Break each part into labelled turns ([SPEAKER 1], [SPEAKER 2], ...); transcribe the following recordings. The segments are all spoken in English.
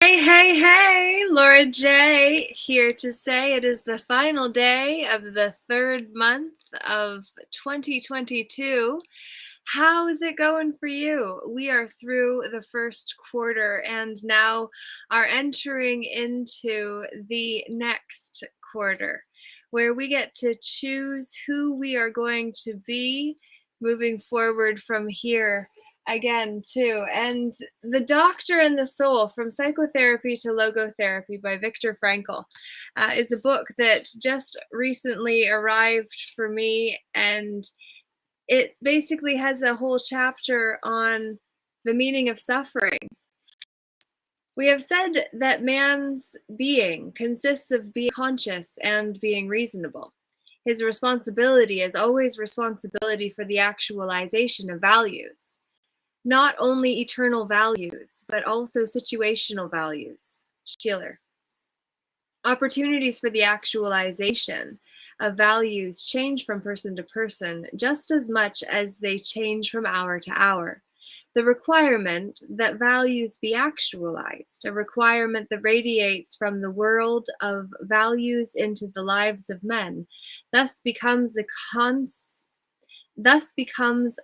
[SPEAKER 1] Hey, hey, hey, Laura J here to say it is the final day of the third month of 2022. How is it going for you? We are through the first quarter and now are entering into the next quarter where we get to choose who we are going to be moving forward from here again too. And The Doctor and the Soul, From Psychotherapy to Logotherapy by Viktor Frankl, is a book that just recently arrived for me, and it basically has a whole chapter on the meaning of suffering. We have said that man's being consists of being conscious and being reasonable. His responsibility is always responsibility for the actualization of values, not only eternal values, but also situational values. Schiller. Opportunities for the actualization of values change from person to person just as much as they change from hour to hour. The requirement that values be actualized, a requirement that radiates from the world of values into the lives of men, thus becomes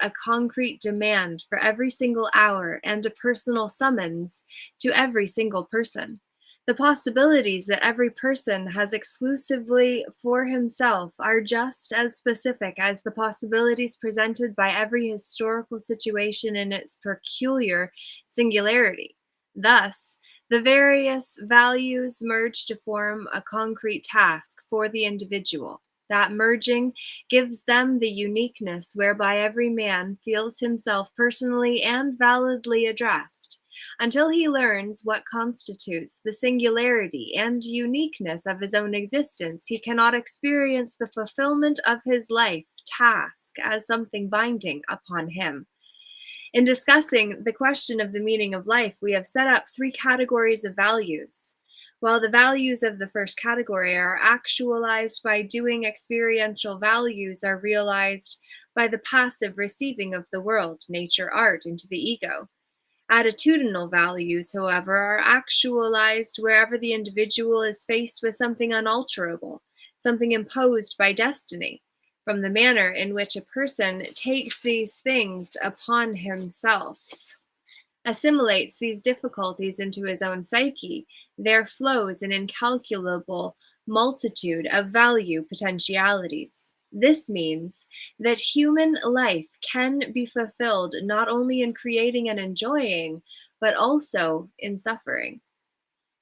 [SPEAKER 1] a concrete demand for every single hour and a personal summons to every single person. The possibilities that every person has exclusively for himself are just as specific as the possibilities presented by every historical situation in its peculiar singularity. Thus, the various values merge to form a concrete task for the individual. That merging gives them the uniqueness whereby every man feels himself personally and validly addressed. Until he learns what constitutes the singularity and uniqueness of his own existence, he cannot experience the fulfillment of his life task as something binding upon him. In discussing the question of the meaning of life, we have set up three categories of values. While the values of the first category are actualized by doing, experiential values are realized by the passive receiving of the world, nature, art, into the ego. Attitudinal values, however, are actualized wherever the individual is faced with something unalterable, something imposed by destiny, from the manner in which a person takes these things upon himself, assimilates these difficulties into his own psyche, there flows an incalculable multitude of value potentialities. This means that human life can be fulfilled not only in creating and enjoying, but also in suffering.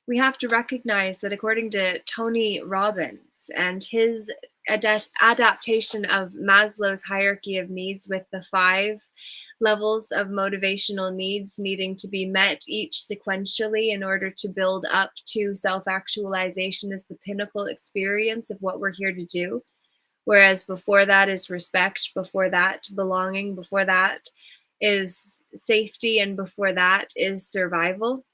[SPEAKER 1] We have to recognize that according to Tony Robbins and his adaptation of Maslow's hierarchy of needs, with the 5 levels of motivational needs needing to be met each sequentially in order to build up to self-actualization as the pinnacle experience of what we're here to do. Whereas before that is respect, before that belonging, before that is safety, and before that is survival.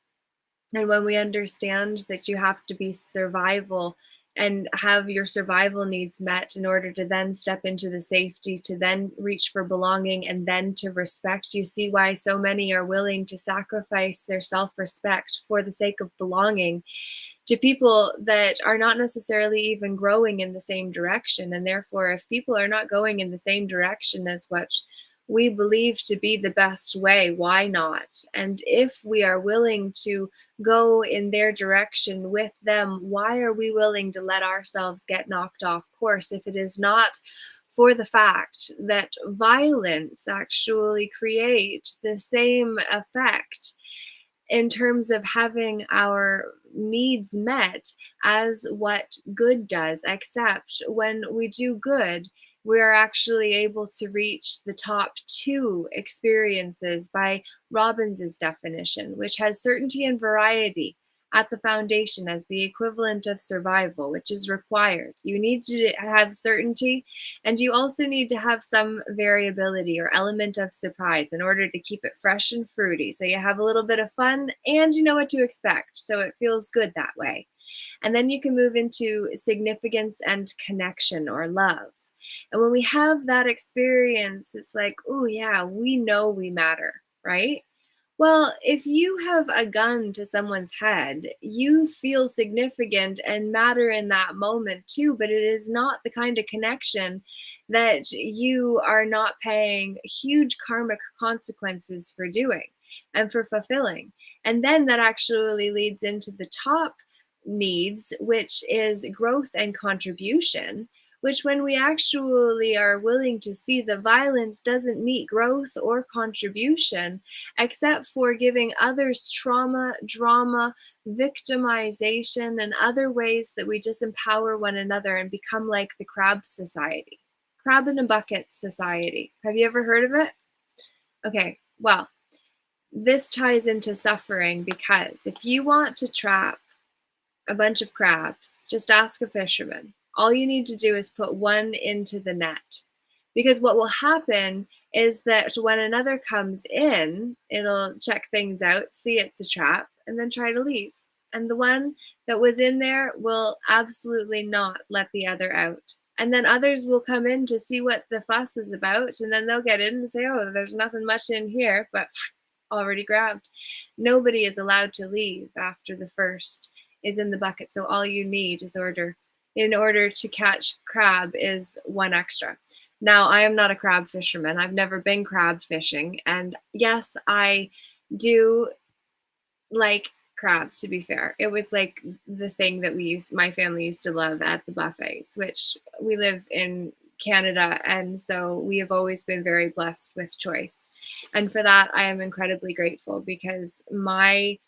[SPEAKER 1] And when we understand that you have to be survival and have your survival needs met in order to then step into the safety, to then reach for belonging, and then to respect, you see why so many are willing to sacrifice their self-respect for the sake of belonging to people that are not necessarily even growing in the same direction. And therefore, if people are not going in the same direction as what we believe to be the best way, why not? And if we are willing to go in their direction with them, why are we willing to let ourselves get knocked off course if it is not for the fact that violence actually creates the same effect in terms of having our needs met as what good does, except when we do good, we are actually able to reach the top 2 experiences by Robbins's definition, which has certainty and variety at the foundation as the equivalent of survival, which is required. You need to have certainty, and you also need to have some variability or element of surprise in order to keep it fresh and fruity. So you have a little bit of fun and you know what to expect. So it feels good that way. And then you can move into significance and connection or love. And when we have that experience, it's like, oh yeah, we know we matter, right? Well, if you have a gun to someone's head, you feel significant and matter in that moment too, but it is not the kind of connection that you are not paying huge karmic consequences for doing and for fulfilling. And then that actually leads into the top needs, which is growth and contribution, which when we actually are willing to see the violence doesn't meet growth or contribution, except for giving others trauma, drama, victimization, and other ways that we disempower one another and become like the crab society. Crab in a bucket society. Have you ever heard of it? Okay, well, this ties into suffering because if you want to trap a bunch of crabs, just ask a fisherman. All you need to do is put one into the net. Because what will happen is that when another comes in, it'll check things out, see it's a trap, and then try to leave. And the one that was in there will absolutely not let the other out. And then others will come in to see what the fuss is about, and then they'll get in and say, oh, there's nothing much in here, but already grabbed. Nobody is allowed to leave after the first is in the bucket. So all you need is in order to catch crab is one extra. Now, I am not a crab fisherman. I've never been crab fishing. And yes, I do like crab, to be fair. It was like the thing that my family used to love at the buffets, which we live in Canada. And so we have always been very blessed with choice. And for that, I am incredibly grateful because my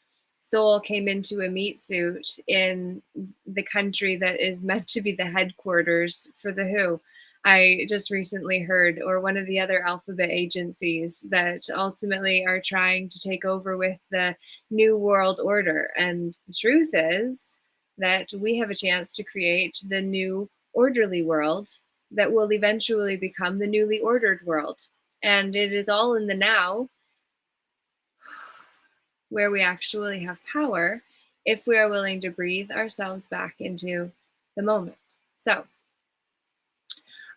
[SPEAKER 1] soul came into a meat suit in the country that is meant to be the headquarters for the WHO. I just recently heard, or one of the other alphabet agencies that ultimately are trying to take over with the New World Order. And the truth is that we have a chance to create the new orderly world that will eventually become the newly ordered world. And it is all in the now, where we actually have power if we are willing to breathe ourselves back into the moment. So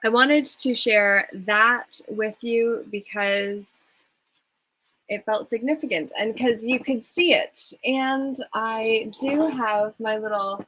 [SPEAKER 1] I wanted to share that with you because it felt significant and because you could see it. And I do have my little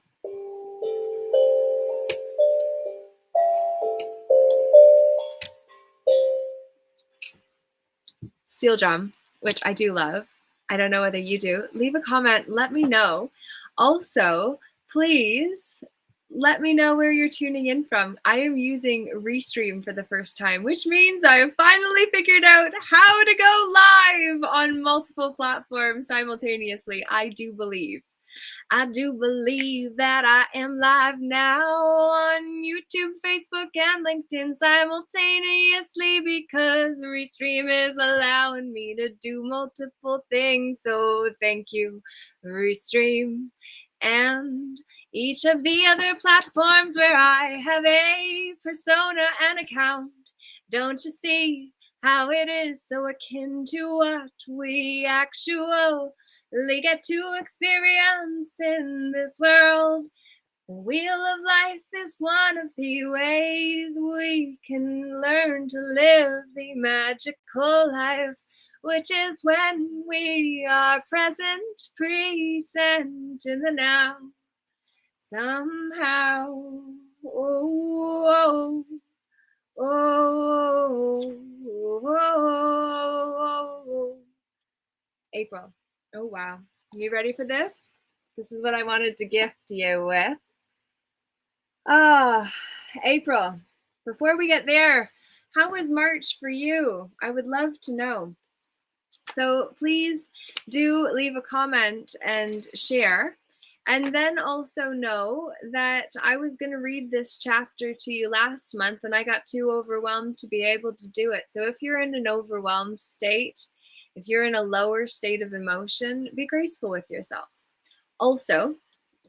[SPEAKER 1] steel drum, which I do love. I don't know whether you do. Leave a comment. Let me know. Also, please let me know where you're tuning in from. I am using Restream for the first time, which means I have finally figured out how to go live on multiple platforms simultaneously. I do believe that I am live now on YouTube, Facebook, and LinkedIn simultaneously because Restream is allowing me to do multiple things. So thank you, Restream. And each of the other platforms where I have a persona and account. Don't you see how it is so akin to what we actually get to experience in this world? The wheel of life is one of the ways we can learn to live the magical life, which is when we are present in the now. Somehow, oh, oh, oh, oh. April. Oh, wow. You ready for this? This is what I wanted to gift you with. April. Before we get there, how was March for you? I would love to know. So please do leave a comment and share. And then also know that I was going to read this chapter to you last month and I got too overwhelmed to be able to do it. So if you're in an overwhelmed state, if you're in a lower state of emotion, be graceful with yourself. Also,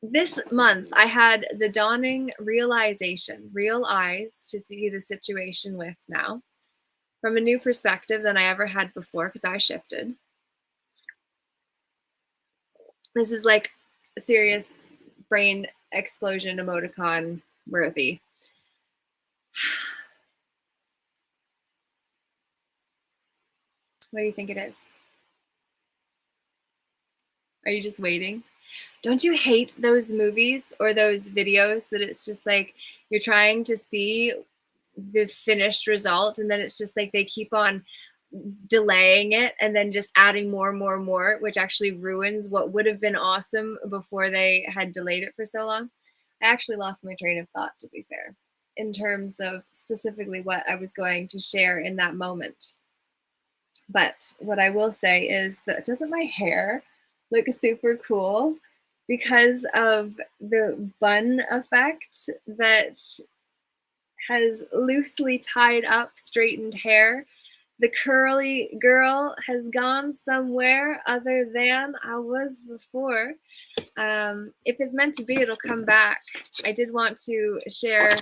[SPEAKER 1] this month I had the dawning realization, real eyes to see the situation with now from a new perspective than I ever had before because I shifted. This is like a serious brain explosion emoticon worthy. What do you think it is? Are you just waiting? Don't you hate those movies or those videos that it's just like you're trying to see the finished result and then it's just like they keep on delaying it and then just adding more and more and more, which actually ruins what would have been awesome before they had delayed it for so long? I actually lost my train of thought, to be fair, in terms of specifically what I was going to share in that moment. But what I will say is that doesn't my hair look super cool because of the bun effect that has loosely tied up straightened hair? The curly girl has gone somewhere other than I was before. If it's meant to be, it'll come back. I did want to share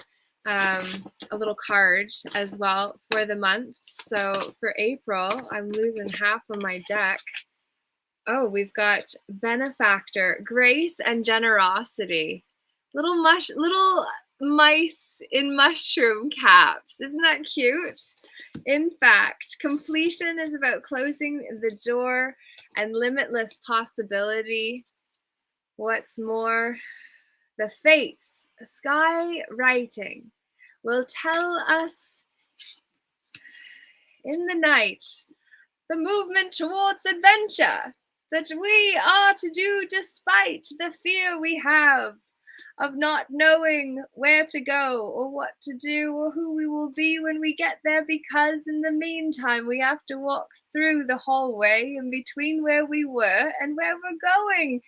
[SPEAKER 1] a little card as well for the month. So for April, I'm losing half of my deck. Oh, we've got benefactor, grace, and generosity. Little mice in mushroom caps. Isn't that cute? In fact, completion is about closing the door and limitless possibility. What's more, the fates, sky writing, will tell us in the night the movement towards adventure that we are to do despite the fear we have of not knowing where to go or what to do or who we will be when we get there, because in the meantime we have to walk through the hallway in between where we were and where we're going.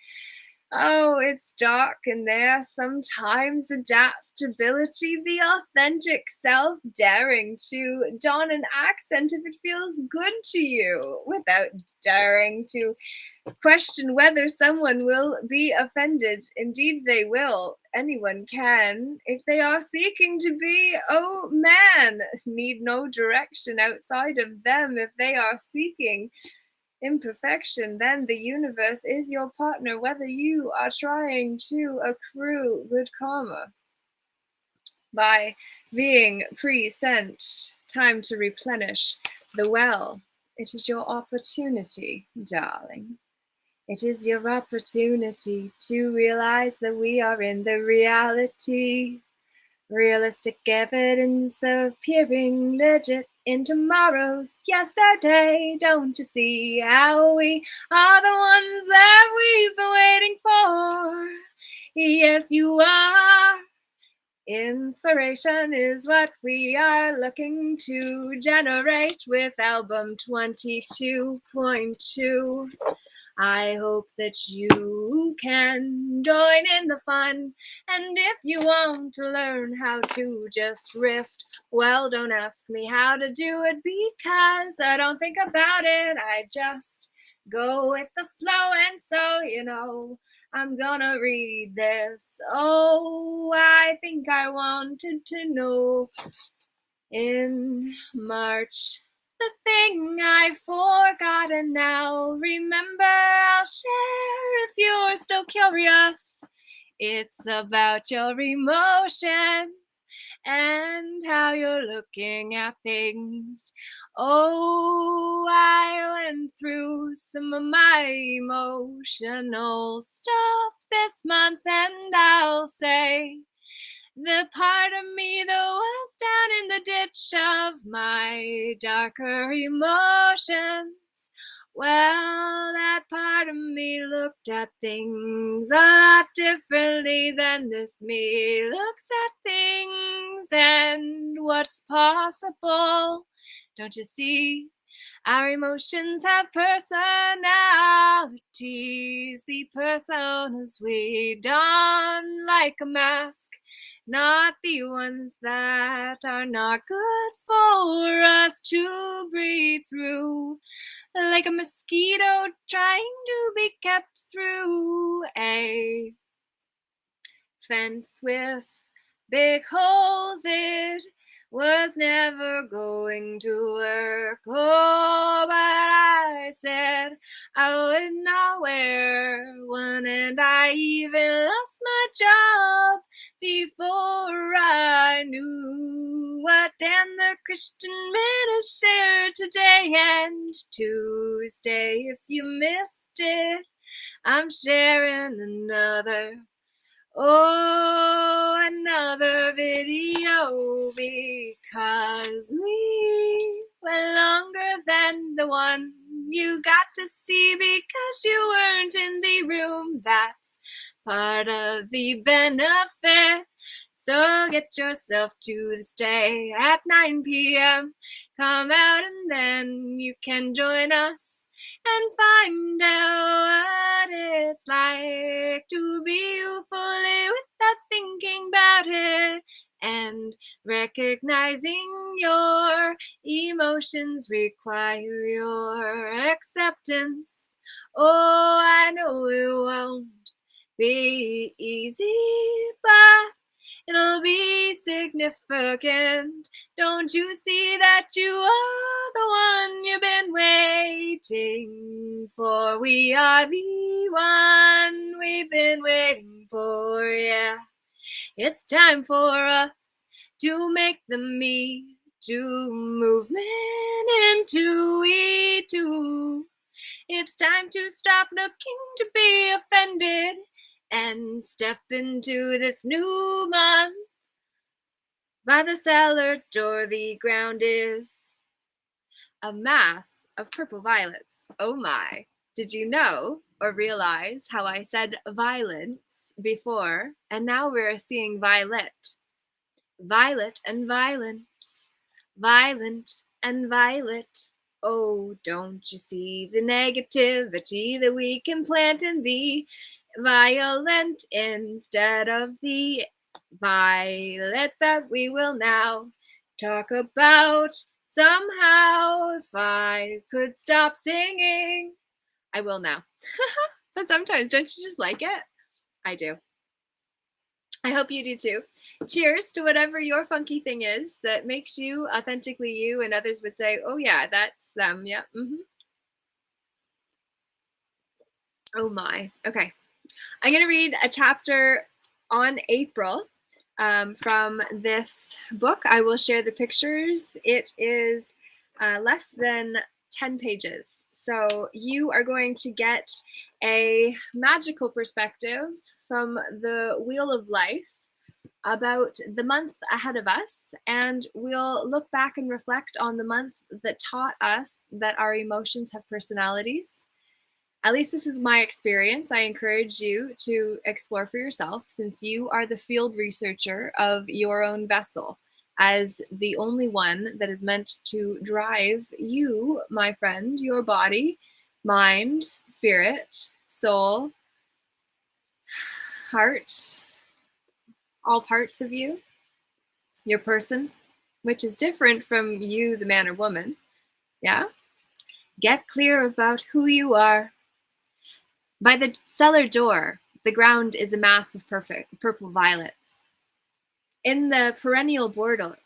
[SPEAKER 1] Oh, it's dark in there. Sometimes adaptability, the authentic self, daring to don an accent if it feels good to you, without daring to question whether someone will be offended. Indeed, they will. Anyone can, if they are seeking to be. Oh man, need no direction outside of them if they are seeking imperfection. Then the universe is your partner, whether you are trying to accrue good karma by being pre-sent. Time to replenish the well. It is your opportunity, darling. It is your opportunity to realize that we are in the reality. Realistic evidence of peering legit in tomorrow's yesterday. Don't you see how we are the ones that we've been waiting for? Yes, you are. Inspiration is what we are looking to generate with album 22.2. I hope that you can join in the fun. And if you want to learn how to just riff, well, don't ask me how to do it because I don't think about it. I just go with the flow. And so, I'm gonna read this. Oh, I think I wanted to know in March. The thing I forgot and now remember, I'll share if you're still curious. It's about your emotions and how you're looking at things. Oh, I went through some of my emotional stuff this month, and I'll say the part of me that was down in the ditch of my darker emotions, well, that part of me looked at things a lot differently than this me looks at things and what's possible. Don't you see? Our emotions have personalities, the personas we don like a mask, not the ones that are not good for us to breathe through, like a mosquito trying to be kept through a fence with big holes. It was never going to work. Oh, but I said I would not wear one, and I even lost my job before I knew what Dan the Christian man has shared today and Tuesday. If you missed it, I'm sharing another video because we went longer than the one you got to see because you weren't in the room. That's part of the benefit. So get yourself to the stay at 9 p.m. Come out and then you can join us and find out what it's like to be you fully without thinking about it and recognizing your emotions require your acceptance. Oh, I know it won't be easy, but it'll be significant. Don't you see that you are the one you've been waiting for? We are the one we've been waiting for, yeah. It's time for us to make the Me Too movement into We Too. It's time to stop looking to be offended and step into this new month. By the cellar door, the ground is a mass of purple violets. Oh my. Did you know or realize how I said violence before, and now we're seeing violet? Violet and violence. Violent and violet. Oh, don't you see the negativity that we can plant in the violent instead of the violet that we will now talk about somehow? If I could stop singing, I will now. But sometimes, don't you just like it? I do. I hope you do too. Cheers to whatever your funky thing is that makes you authentically you, and others would say, oh yeah, that's them. Yeah. Oh my. Okay. I'm going to read a chapter on April from this book. I will share the pictures. It is less than 10 pages. So you are going to get a magical perspective from the Wheel of Life about the month ahead of us, and we'll look back and reflect on the month that taught us that our emotions have personalities. At least this is my experience. I encourage you to explore for yourself, since you are the field researcher of your own vessel, as the only one that is meant to drive you, my friend, your body, mind, spirit, soul, heart, all parts of you, your person, which is different from you, the man or woman. Yeah? Get clear about who you are. By the cellar door, the ground is a mass of perfect purple violets. In the perennial border,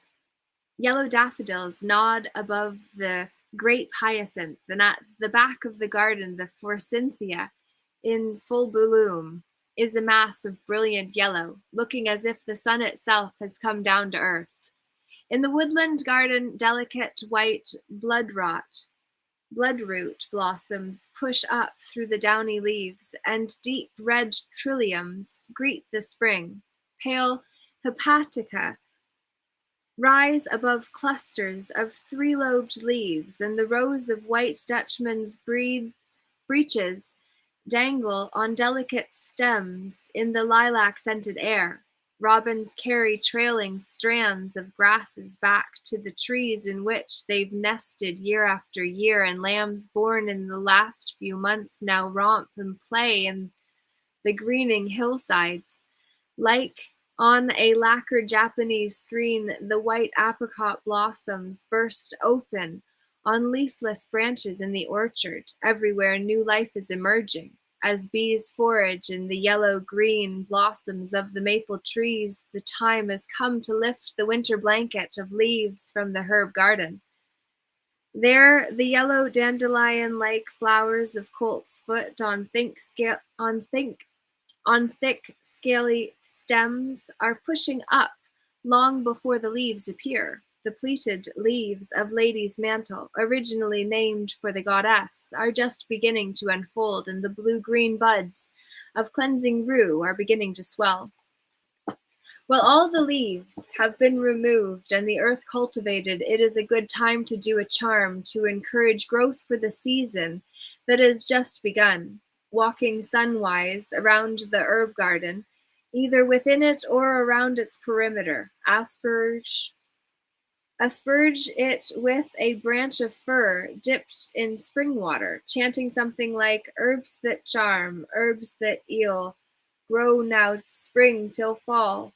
[SPEAKER 1] yellow daffodils nod above the grape hyacinth, and at the back of the garden, the forsythia, in full bloom, is a mass of brilliant yellow, looking as if the sun itself has come down to earth. In the woodland garden, delicate white bloodroot blossoms push up through the downy leaves, and deep red trilliums greet the spring. Pale hepatica rise above clusters of three-lobed leaves, and the rows of white Dutchman's breeches dangle on delicate stems in the lilac-scented air. Robins carry trailing strands of grasses back to the trees in which they've nested year after year, and lambs born in the last few months now romp and play in the greening hillsides. Like on a lacquered Japanese screen, the white apricot blossoms burst open on leafless branches in the orchard. Everywhere new life is emerging. As bees forage in the yellow-green blossoms of the maple trees, the time has come to lift the winter blanket of leaves from the herb garden. There, the yellow dandelion-like flowers of colt's foot on thick, scaly stems are pushing up long before the leaves appear. the pleated leaves of Lady's Mantle, originally named for the goddess, are just beginning to unfold, and the blue-green buds of cleansing rue are beginning to swell. While all the leaves have been removed and the earth cultivated, it is a good time to do a charm to encourage growth for the season that has just begun. Walking sunwise around the herb garden, either within it or around its perimeter, asperge it with a branch of fir dipped in spring water, chanting something like herbs that charm, herbs that heal, grow now spring till fall.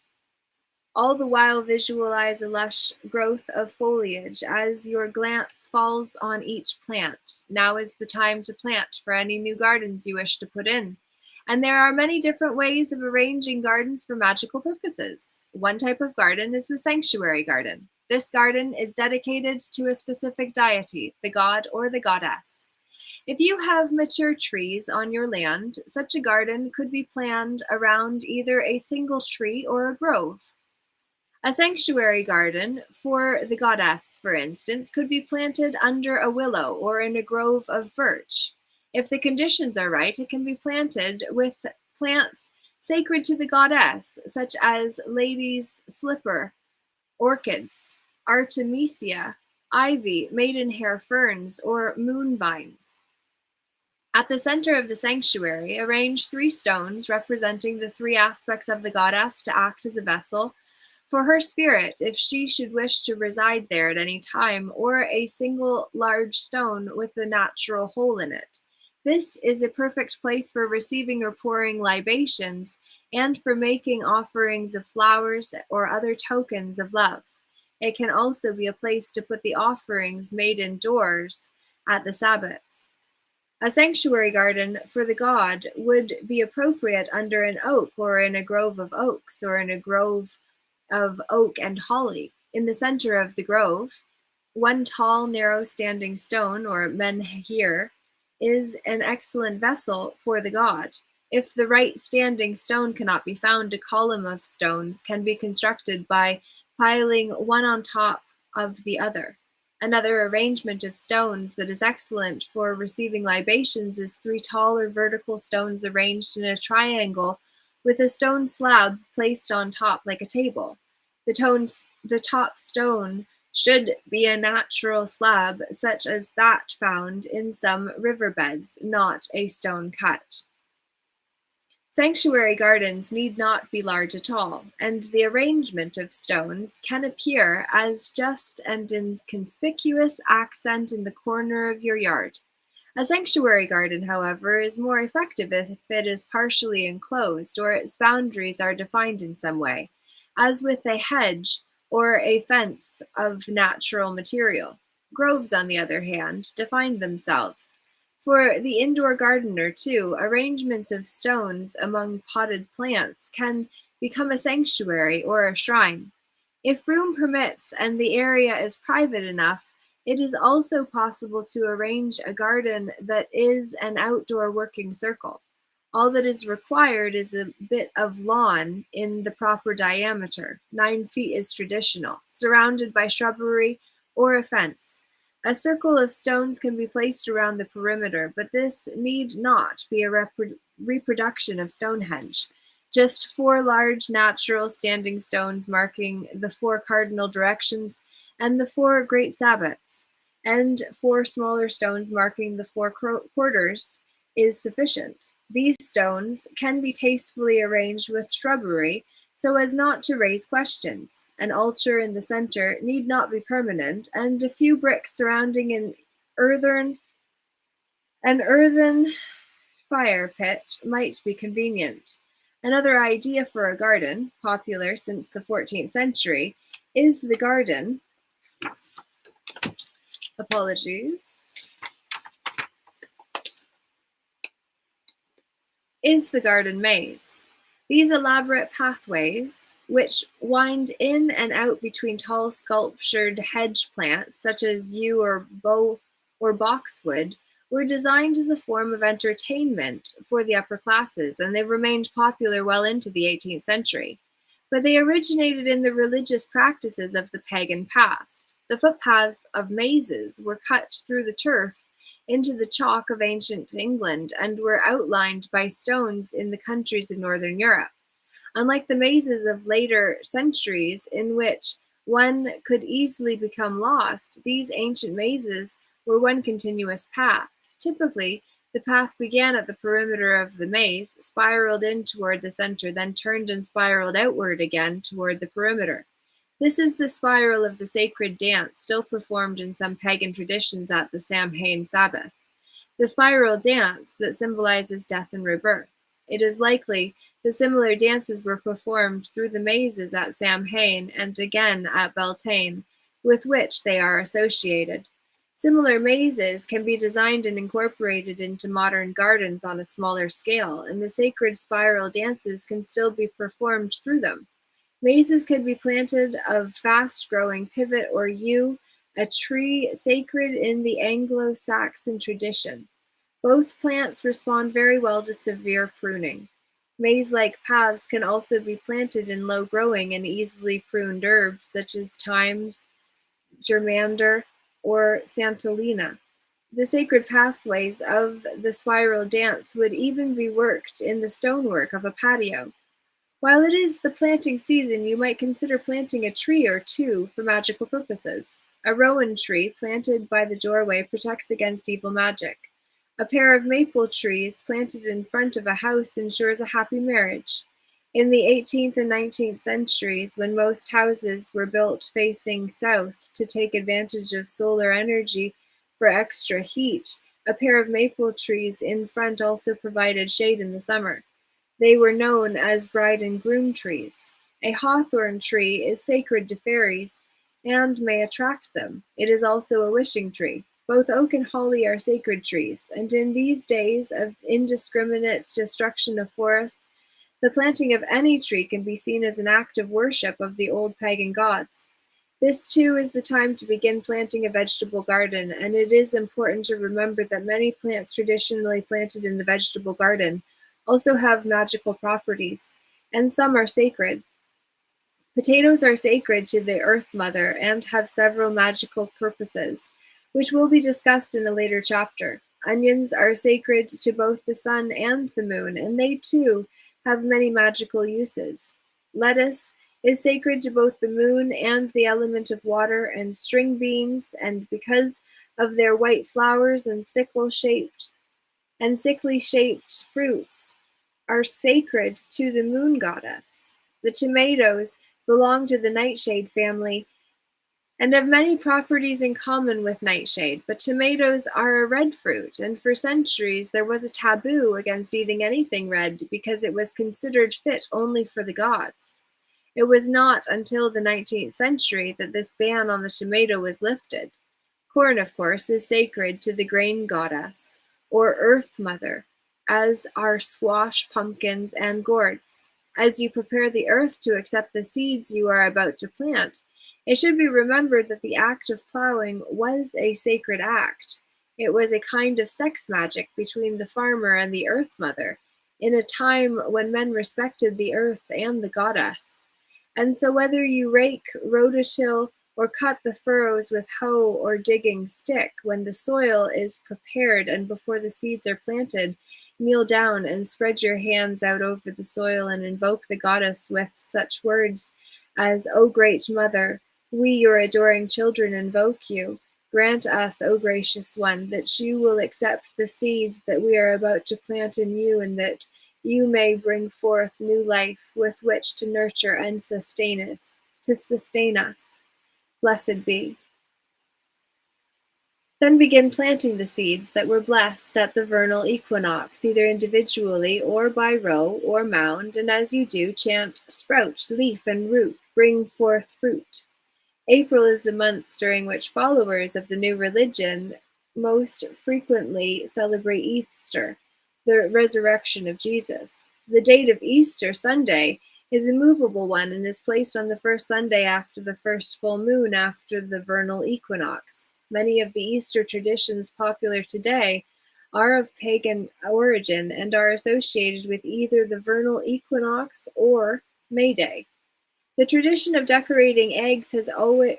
[SPEAKER 1] All the while visualize a lush growth of foliage as your glance falls on each plant. Now is the time to plant for any new gardens you wish to put in. And there are many different ways of arranging gardens for magical purposes. One type of garden is the sanctuary garden. This garden is dedicated to a specific deity, the god or the goddess. If you have mature trees on your land, such a garden could be planned around either a single tree or a grove. A sanctuary garden for the goddess, for instance, could be planted under a willow or in a grove of birch. If the conditions are right, it can be planted with plants sacred to the goddess, such as lady's slipper, orchids, artemisia, ivy, maidenhair ferns, or moon vines. At the center of the sanctuary, arrange 3 stones representing the 3 aspects of the goddess to act as a vessel for her spirit, if she should wish to reside there at any time, or a single large stone with a natural hole in it. This is a perfect place for receiving or pouring libations, and for making offerings of flowers or other tokens of love. It can also be a place to put the offerings made indoors at the Sabbats. A sanctuary garden for the god would be appropriate under an oak, or in a grove of oaks, or in a grove of oak and holly. In the center of the grove, one tall, narrow standing stone, or menhir, is an excellent vessel for the god. If the right standing stone cannot be found, a column of stones can be constructed by piling one on top of the other. Another arrangement of stones that is excellent for receiving libations is 3 taller vertical stones arranged in a triangle with a stone slab placed on top like a table. The top stone should be a natural slab, such as that found in some riverbeds, not a stone cut. Sanctuary gardens need not be large at all, and the arrangement of stones can appear as just an inconspicuous accent in the corner of your yard. A sanctuary garden, however, is more effective if it is partially enclosed or its boundaries are defined in some way, as with a hedge or a fence of natural material. Groves, on the other hand, define themselves. For the indoor gardener, too, arrangements of stones among potted plants can become a sanctuary or a shrine. If room permits and the area is private enough, it is also possible to arrange a garden that is an outdoor working circle. All that is required is a bit of lawn in the proper diameter. 9 feet is traditional, surrounded by shrubbery or a fence. A circle of stones can be placed around the perimeter, but this need not be a reproduction of Stonehenge. Just 4 large natural standing stones marking the 4 cardinal directions and the 4 great Sabbats, and 4 smaller stones marking the 4 quarters is sufficient. These stones can be tastefully arranged with shrubbery so as not to raise questions. An altar in the center need not be permanent, and a few bricks surrounding an earthen fire pit might be convenient. Another idea for a garden, popular since the 14th century, is the garden maze. These elaborate pathways, which wind in and out between tall sculptured hedge plants, such as yew or boxwood, were designed as a form of entertainment for the upper classes, and they remained popular well into the 18th century. but they originated in the religious practices of the pagan past. The footpaths of mazes were cut through the turf into the chalk of ancient England and were outlined by stones in the countries of Northern Europe. Unlike the mazes of later centuries, in which one could easily become lost, these ancient mazes were one continuous path. Typically, the path began at the perimeter of the maze, spiraled in toward the center, then turned and spiraled outward again toward the perimeter. This is the spiral of the sacred dance still performed in some pagan traditions at the Samhain Sabbath, the spiral dance that symbolizes death and rebirth. It is likely that similar dances were performed through the mazes at Samhain and again at Beltane, with which they are associated. Similar mazes can be designed and incorporated into modern gardens on a smaller scale, and the sacred spiral dances can still be performed through them. Mazes can be planted of fast-growing pivot or yew, a tree sacred in the Anglo-Saxon tradition. Both plants respond very well to severe pruning. Maze-like paths can also be planted in low-growing and easily pruned herbs such as thymes, germander, or santolina. The sacred pathways of the spiral dance would even be worked in the stonework of a patio. While it is the planting season, you might consider planting a tree or two for magical purposes. A rowan tree planted by the doorway protects against evil magic. A pair of maple trees planted in front of a house ensures a happy marriage. In the 18th and 19th centuries, when most houses were built facing south to take advantage of solar energy for extra heat, a pair of maple trees in front also provided shade in the summer. They were known as bride and groom trees. A hawthorn tree is sacred to fairies and may attract them. It is also a wishing tree. Both oak and holly are sacred trees, and in these days of indiscriminate destruction of forests, the planting of any tree can be seen as an act of worship of the old pagan gods. This too is the time to begin planting a vegetable garden, and it is important to remember that many plants traditionally planted in the vegetable garden also have magical properties, and some are sacred. Potatoes are sacred to the Earth Mother and have several magical purposes, which will be discussed in a later chapter. Onions are sacred to both the sun and the moon, and they too have many magical uses. Lettuce is sacred to both the moon and the element of water, and string beans, and because of their white flowers and sickly shaped fruits, are sacred to the moon goddess. The tomatoes belong to the nightshade family and have many properties in common with nightshade, but tomatoes are a red fruit, and for centuries there was a taboo against eating anything red because it was considered fit only for the gods. It was not until the 19th century that this ban on the tomato was lifted. Corn, of course, is sacred to the grain goddess, or Earth Mother, as are squash, pumpkins, and gourds. As you prepare the earth to accept the seeds you are about to plant, it should be remembered that the act of plowing was a sacred act. It was a kind of sex magic between the farmer and the Earth Mother, in a time when men respected the earth and the goddess. And so whether you rake, rototill, or cut the furrows with hoe or digging stick, when the soil is prepared and before the seeds are planted, kneel down and spread your hands out over the soil and invoke the goddess with such words as, O great mother, we, your adoring children, invoke you. Grant us, O gracious one, that you will accept the seed that we are about to plant in you, and that you may bring forth new life with which to nurture and sustain us. Blessed be. Then begin planting the seeds that were blessed at the vernal equinox, either individually or by row or mound, and as you do, chant, sprout, leaf, and root, bring forth fruit. April is the month during which followers of the new religion most frequently celebrate Easter, the resurrection of Jesus. The date of Easter Sunday is a movable one and is placed on the first Sunday after the first full moon after the vernal equinox. Many of the Easter traditions popular today are of pagan origin and are associated with either the vernal equinox or May Day. The tradition of decorating eggs has always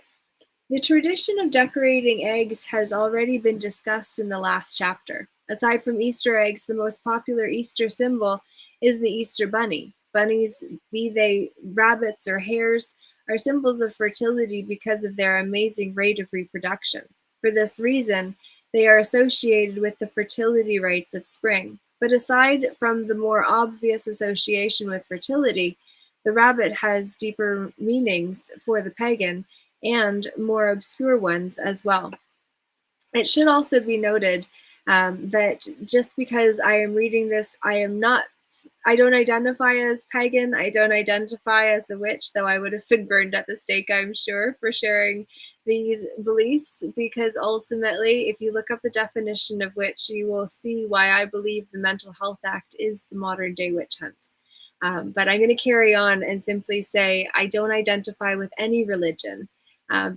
[SPEAKER 1] The tradition of decorating eggs has already been discussed in the last chapter. Aside from Easter eggs, the most popular Easter symbol is the Easter bunny. Bunnies, be they rabbits or hares, are symbols of fertility because of their amazing rate of reproduction. For this reason, they are associated with the fertility rites of spring. But aside from the more obvious association with fertility, the rabbit has deeper meanings for the pagan and more obscure ones as well. It should also be noted that just because I am reading this, I don't identify as pagan. I don't identify as a witch, though I would have been burned at the stake, I'm sure, for sharing these beliefs, because ultimately, if you look up the definition of witch, you will see why I believe the Mental Health Act is the modern day witch hunt. But I'm going to carry on and simply say I don't identify with any religion.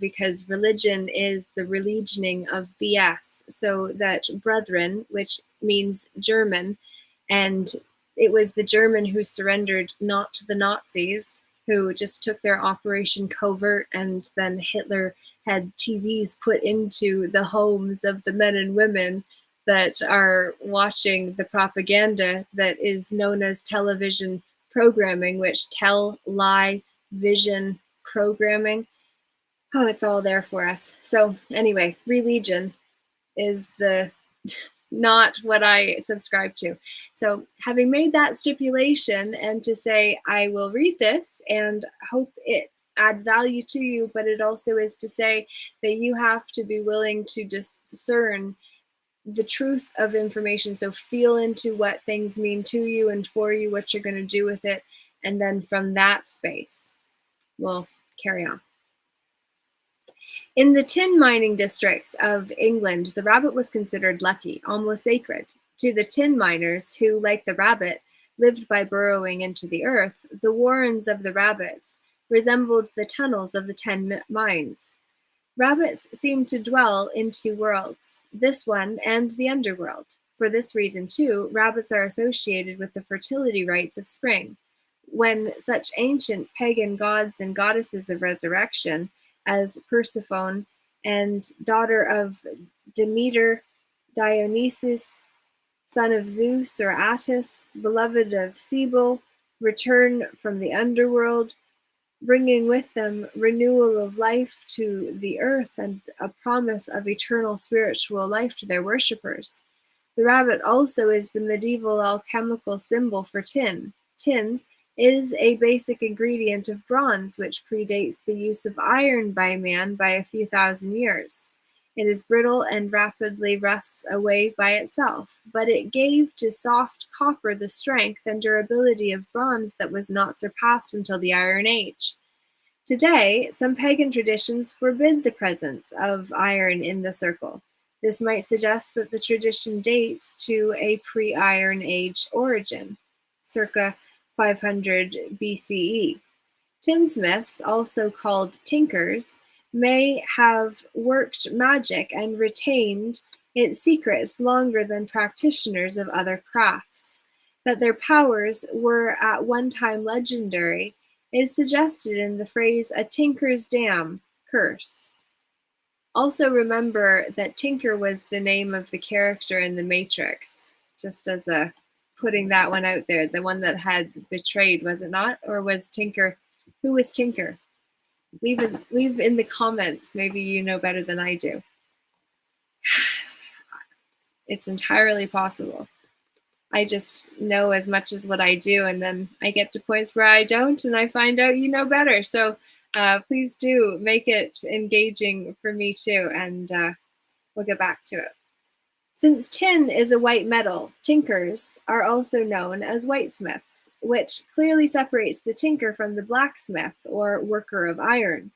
[SPEAKER 1] Because religion is the religioning of BS. So that brethren, which means German, and it was the German who surrendered, not the Nazis, who just took their Operation Covert, and then Hitler had TVs put into the homes of the men and women that are watching the propaganda that is known as television programming, which lie, vision programming. Oh, it's all there for us. So anyway, religion is the not what I subscribe to. So having made that stipulation, and to say I will read this and hope it adds value to you, but it also is to say that you have to be willing to discern the truth of information. So feel into what things mean to you and for you, what you're going to do with it, and then from that space, we'll carry on. In the tin mining districts of England, the rabbit was considered lucky, almost sacred. To the tin miners, who, like the rabbit, lived by burrowing into the earth, the warrens of the rabbits resembled the tunnels of the tin mines. Rabbits seem to dwell in two worlds, this one and the underworld. For this reason, too, rabbits are associated with the fertility rites of spring, when such ancient pagan gods and goddesses of resurrection as Persephone and daughter of Demeter, Dionysus, son of Zeus or Attis, beloved of Cybele, return from the underworld, bringing with them renewal of life to the earth and a promise of eternal spiritual life to their worshippers. The rabbit also is the medieval alchemical symbol for tin. Tin is a basic ingredient of bronze, which predates the use of iron by man by a few thousand years. It is brittle and rapidly rusts away by itself, but it gave to soft copper the strength and durability of bronze that was not surpassed until the Iron Age. Today, some pagan traditions forbid the presence of iron in the circle. This might suggest that the tradition dates to a pre-Iron Age origin, circa 500 BCE. Tinsmiths, also called tinkers, may have worked magic and retained its secrets longer than practitioners of other crafts. That their powers were at one time legendary is suggested in the phrase "a tinker's dam" curse. Also remember that Tinker was the name of the character in The Matrix, just as a putting that one out there. The one that had betrayed, was it not? Or was Tinker, who was Tinker? Leave in the comments. Maybe you know better than I do. It's entirely possible. I just know as much as what I do, and then I get to points where I don't, and I find out you know better. So please do make it engaging for me too, and we'll get back to it. Since tin is a white metal, tinkers are also known as whitesmiths, which clearly separates the tinker from the blacksmith or worker of iron.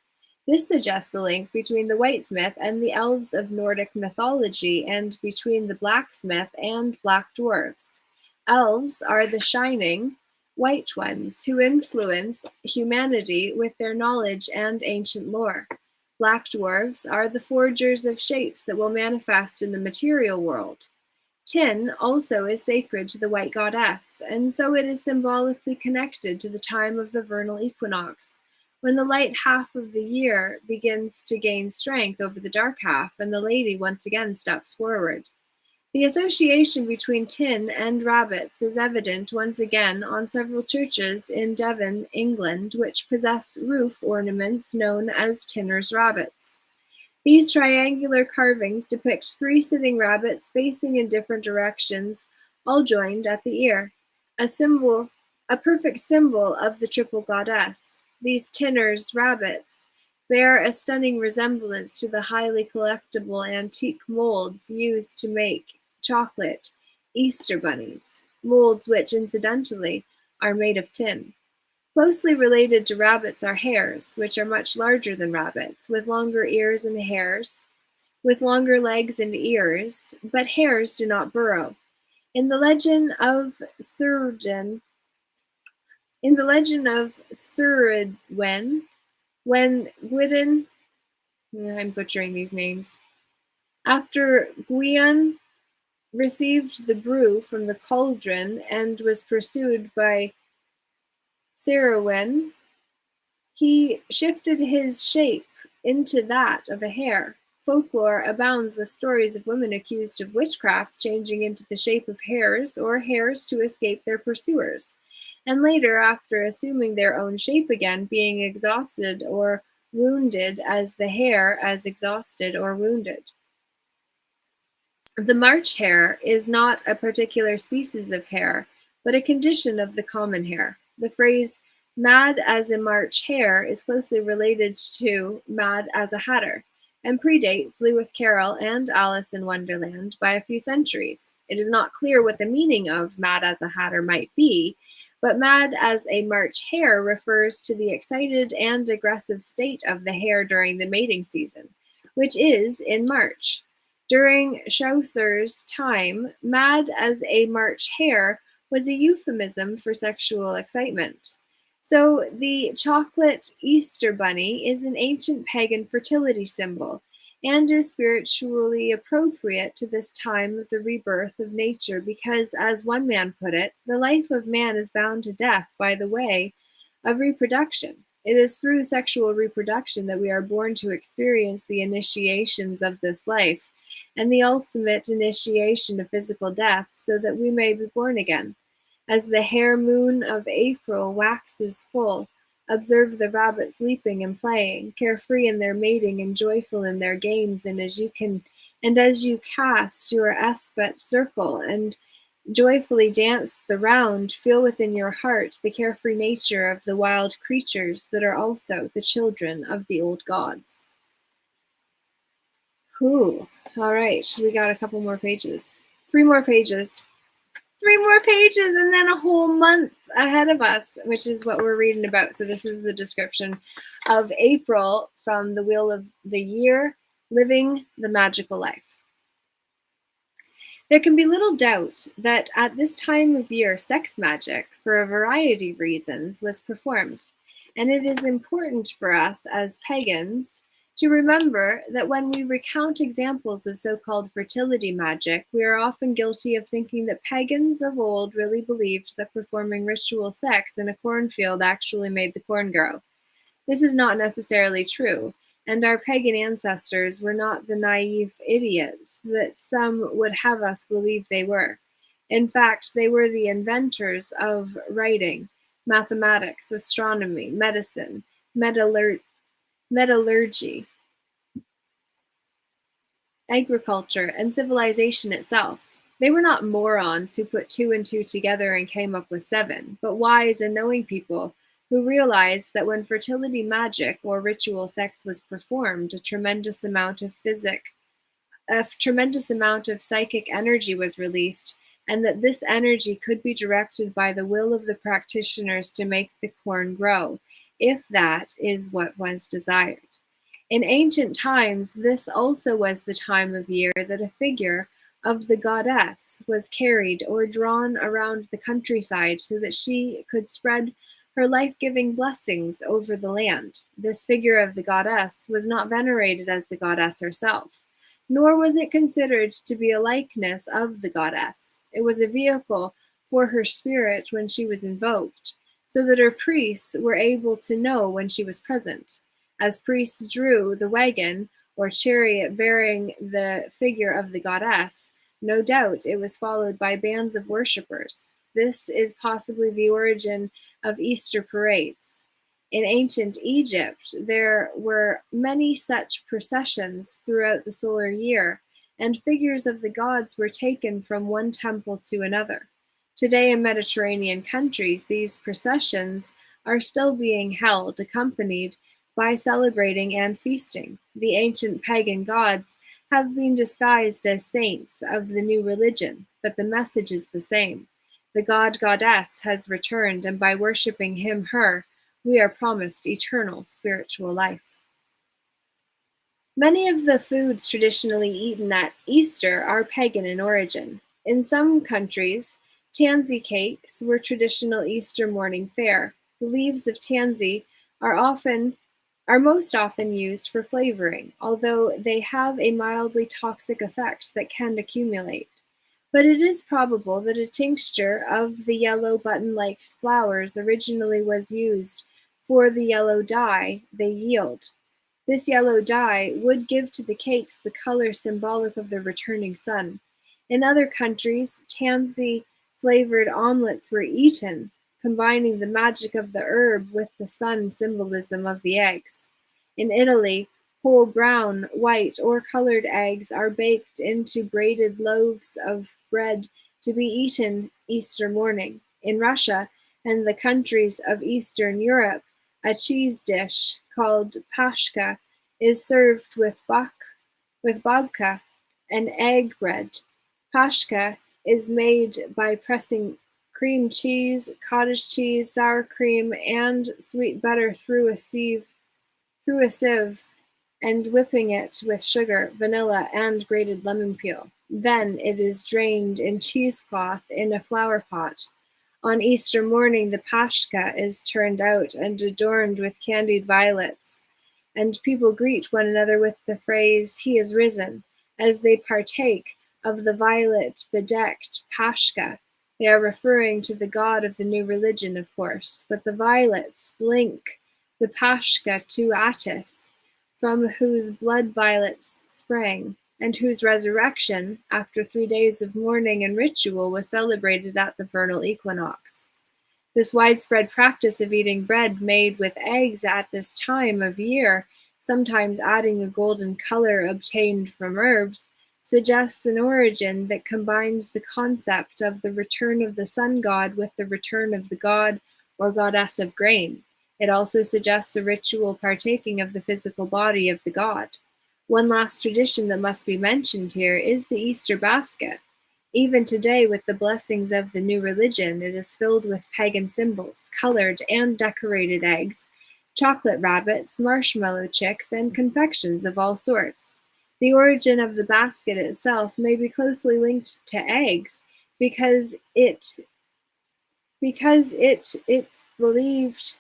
[SPEAKER 1] This suggests a link between the whitesmith and the elves of Nordic mythology, and between the blacksmith and black dwarves. Elves are the shining, white ones who influence humanity with their knowledge and ancient lore. Black dwarves are the forgers of shapes that will manifest in the material world. Tin also is sacred to the white goddess, and so it is symbolically connected to the time of the vernal equinox, when the light half of the year begins to gain strength over the dark half, and the lady once again steps forward. The association between tin and rabbits is evident once again on several churches in Devon, England, which possess roof ornaments known as tinner's rabbits. These triangular carvings depict 3 sitting rabbits facing in different directions, all joined at the ear, a perfect symbol of the triple goddess. These tinner's rabbits bear a stunning resemblance to the highly collectible antique molds used to make chocolate Easter bunnies, molds which, incidentally, are made of tin. Closely related to rabbits are hares, which are much larger than rabbits, with longer ears and hairs, with longer legs and ears, but hares do not burrow. In the legend of Suridwen, when Gwydyn, I'm butchering these names, after Gwion received the brew from the cauldron and was pursued by Cerwyn, he shifted his shape into that of a hare. Folklore abounds with stories of women accused of witchcraft changing into the shape of hares or hares to escape their pursuers, and later, after assuming their own shape again, being exhausted or wounded as the hare as exhausted or wounded. The March hare is not a particular species of hare, but a condition of the common hare. The phrase mad as a March hare is closely related to mad as a hatter, and predates Lewis Carroll and Alice in Wonderland by a few centuries. It is not clear what the meaning of mad as a hatter might be, but mad as a March hare refers to the excited and aggressive state of the hare during the mating season, which is in March. During Chaucer's time, mad as a March hare was a euphemism for sexual excitement. So the chocolate Easter bunny is an ancient pagan fertility symbol and is spiritually appropriate to this time of the rebirth of nature because, as one man put it, the life of man is bound to death by the way of reproduction. It is through sexual reproduction that we are born to experience the initiations of this life and the ultimate initiation of physical death so that we may be born again. As the hare moon of April waxes full, observe the rabbits leaping and playing, carefree in their mating and joyful in their games, and as you cast your aspect circle and joyfully dance the round, feel within your heart the carefree nature of the wild creatures that are also the children of the old gods. Whew. All right, we got a couple more pages. 3 more pages. 3 more pages and then a whole month ahead of us, which is what we're reading about. So this is the description of April from the Wheel of the Year, Living the Magical Life. There can be little doubt that at this time of year, sex magic, for a variety of reasons, was performed. And it is important for us as pagans to remember that when we recount examples of so-called fertility magic, we are often guilty of thinking that pagans of old really believed that performing ritual sex in a cornfield actually made the corn grow. This is not necessarily true, and our pagan ancestors were not the naive idiots that some would have us believe they were. In fact, they were the inventors of writing, mathematics, astronomy, medicine, metallurgy, agriculture, and civilization itself. They were not morons who put 2 and 2 together and came up with 7, but wise and knowing people who realized that when fertility magic or ritual sex was performed, a tremendous amount of psychic energy was released, and that this energy could be directed by the will of the practitioners to make the corn grow, if that is what was desired. In ancient times, this also was the time of year that a figure of the goddess was carried or drawn around the countryside so that she could spread her life-giving blessings over the land. This figure of the goddess was not venerated as the goddess herself, nor was it considered to be a likeness of the goddess. It was a vehicle for her spirit when she was invoked, so that her priests were able to know when she was present. As priests drew the wagon or chariot bearing the figure of the goddess, no doubt it was followed by bands of worshippers. This is possibly the origin of Easter parades. In ancient Egypt, there were many such processions throughout the solar year, and figures of the gods were taken from one temple to another. Today, in Mediterranean countries, these processions are still being held, accompanied by celebrating and feasting. The ancient pagan gods have been disguised as saints of the new religion, but the message is the same. The god goddess has returned, and by worshiping him, her, we are promised eternal spiritual life. Many of the foods traditionally eaten at Easter are pagan in origin. In some countries, tansy cakes were traditional Easter morning fare. The leaves of tansy are most often used for flavoring, although they have a mildly toxic effect that can accumulate. But it is probable that a tincture of the yellow button-like flowers originally was used for the yellow dye they yield. This yellow dye would give to the cakes the color symbolic of the returning sun. In other countries, tansy-flavored omelets were eaten, combining the magic of the herb with the sun symbolism of the eggs. In Italy, whole brown, white, or colored eggs are baked into braided loaves of bread to be eaten Easter morning. In Russia and the countries of Eastern Europe, a cheese dish called pashka is served with babka, an egg bread. Pashka is made by pressing cream cheese, cottage cheese, sour cream, and sweet butter through a sieve, and whipping it with sugar, vanilla, and grated lemon peel. Then it is drained in cheesecloth in a flower pot. On Easter morning, the pashka is turned out and adorned with candied violets, and people greet one another with the phrase, "He is risen," as they partake of the violet-bedecked pashka. They are referring to the god of the new religion, of course, but the violets link the pashka to Attis, from whose blood violets sprang, and whose resurrection, after 3 days of mourning and ritual, was celebrated at the vernal equinox. This widespread practice of eating bread made with eggs at this time of year, sometimes adding a golden color obtained from herbs, suggests an origin that combines the concept of the return of the sun god with the return of the god or goddess of grain. It also suggests a ritual partaking of the physical body of the god. One last tradition that must be mentioned here is the Easter basket. Even today, with the blessings of the new religion, it is filled with pagan symbols, colored and decorated eggs, chocolate rabbits, marshmallow chicks, and confections of all sorts. The origin of the basket itself may be closely linked to eggs because it is believed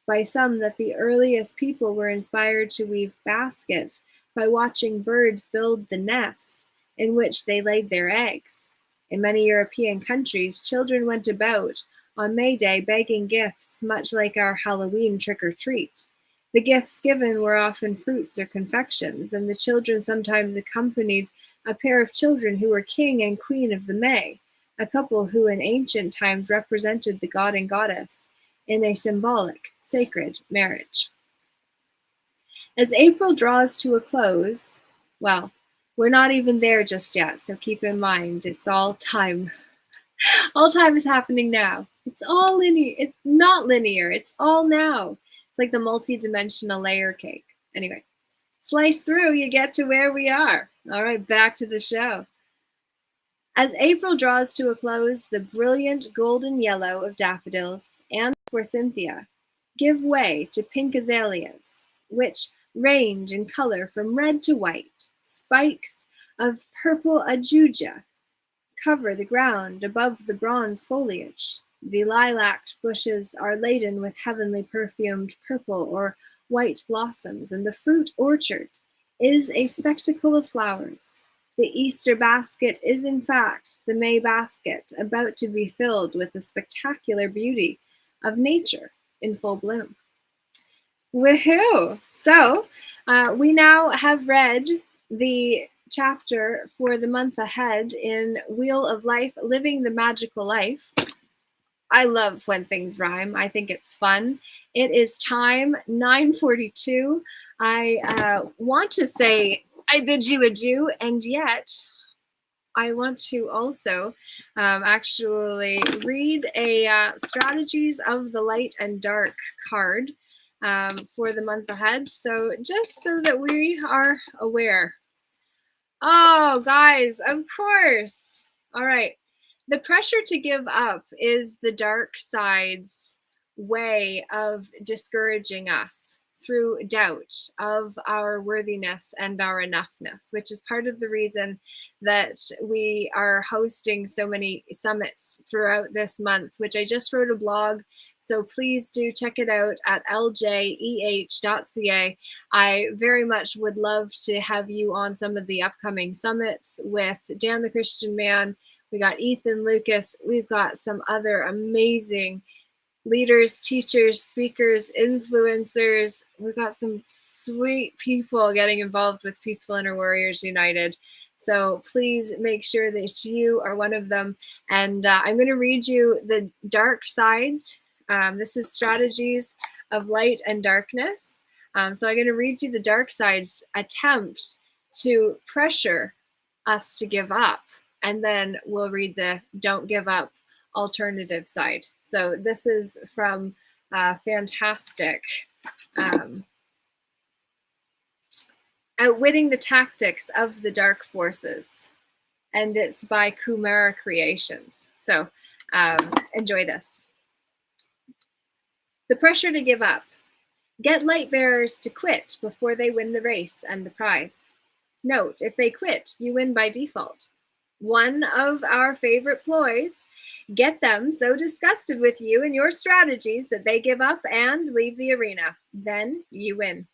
[SPEAKER 1] by some that the earliest people were inspired to weave baskets by watching birds build the nests in which they laid their eggs. In many European countries, children went about on May Day begging gifts, much like our Halloween trick-or-treat. The gifts given were often fruits or confections, and the children sometimes accompanied a pair of children who were king and queen of the May, a couple who in ancient times represented the god and goddess in a symbolic, sacred marriage. As April draws to a close, well, we're not even there just yet, so keep in mind, it's all time. All time is happening now. It's all linear. It's not linear. It's all now. It's like the multi-dimensional layer cake. Anyway, slice through, you get to where we are. All right, back to the show. As April draws to a close, the brilliant golden yellow of daffodils and forsythia give way to pink azaleas, which range in color from red to white. Spikes of purple ajuja cover the ground above the bronze foliage. The lilac bushes are laden with heavenly perfumed purple or white blossoms, and the fruit orchard is a spectacle of flowers. The Easter basket is in fact the May basket, about to be filled with the spectacular beauty of nature in full bloom. Woohoo! So we now have read the chapter for the month ahead in Wheel of Life, Living the Magical Life. I love when things rhyme. I think it's fun. It is time, 9:42. I want to say I bid you adieu, and yet I want to also actually read a Strategies of the Light and Dark card for the month ahead. So just so that we are aware. Oh, guys, of course. All right. The pressure to give up is the dark side's way of discouraging us through doubt of our worthiness and our enoughness, which is part of the reason that we are hosting so many summits throughout this month, which I just wrote a blog. So please do check it out at ljeh.ca. I very much would love to have you on some of the upcoming summits with Dan the Christian Man. We got Ethan Lucas. We've got some other amazing leaders, teachers, speakers, influencers. We've got some sweet people getting involved with Peaceful Inner Warriors United. So please make sure that you are one of them. And I'm going to read you the dark sides. This is Strategies of Light and Darkness. So I'm going to read you the dark side's attempt to pressure us to give up. And then we'll read the don't give up alternative side. So this is from fantastic Outwitting the Tactics of the Dark Forces. And it's by Kumara Creations. So enjoy this. The pressure to give up. Get light bearers to quit before they win the race and the prize. Note, if they quit, you win by default. One of our favorite ploys, get them so disgusted with you and your strategies that they give up and leave the arena. Then you win.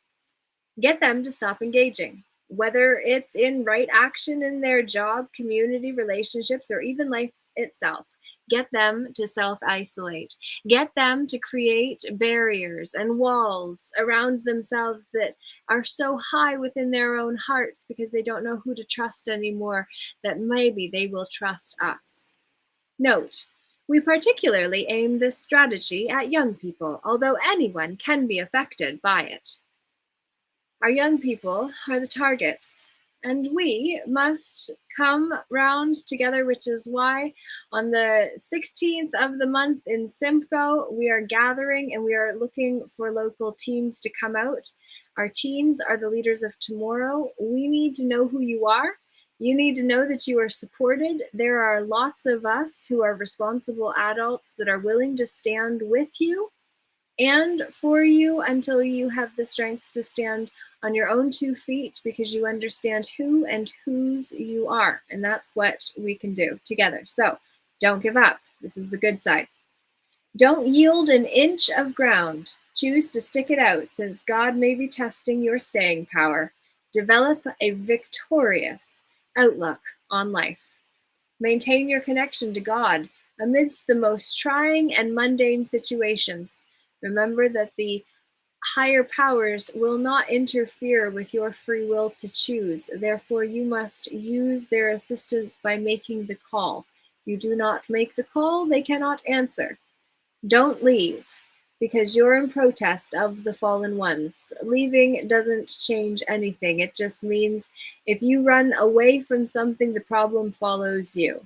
[SPEAKER 1] Get them to stop engaging, whether it's in right action in their job, community, relationships, or even life itself. Get them to self-isolate. Get them to create barriers and walls around themselves that are so high within their own hearts because they don't know who to trust anymore, that maybe they will trust us. Note, we particularly aim this strategy at young people, although anyone can be affected by it. Our young people are the targets, and we must come round together, which is why on the 16th of the month in Simcoe, we are gathering and we are looking for local teens to come out. Our teens are the leaders of tomorrow. We need to know who you are. You need to know that you are supported. There are lots of us who are responsible adults that are willing to stand with you and for you until you have the strength to stand on your own 2 feet because you understand who and whose you are. And that's what we can do together. So don't give up. This is the good side. Don't yield an inch of ground. Choose to stick it out since God may be testing your staying power. Develop a victorious outlook on life. Maintain your connection to God amidst the most trying and mundane situations. Remember that the higher powers will not interfere with your free will to choose. Therefore, you must use their assistance by making the call. If you do not make the call, they cannot answer. Don't leave because you're in protest of the fallen ones. Leaving doesn't change anything. It just means if you run away from something, the problem follows you.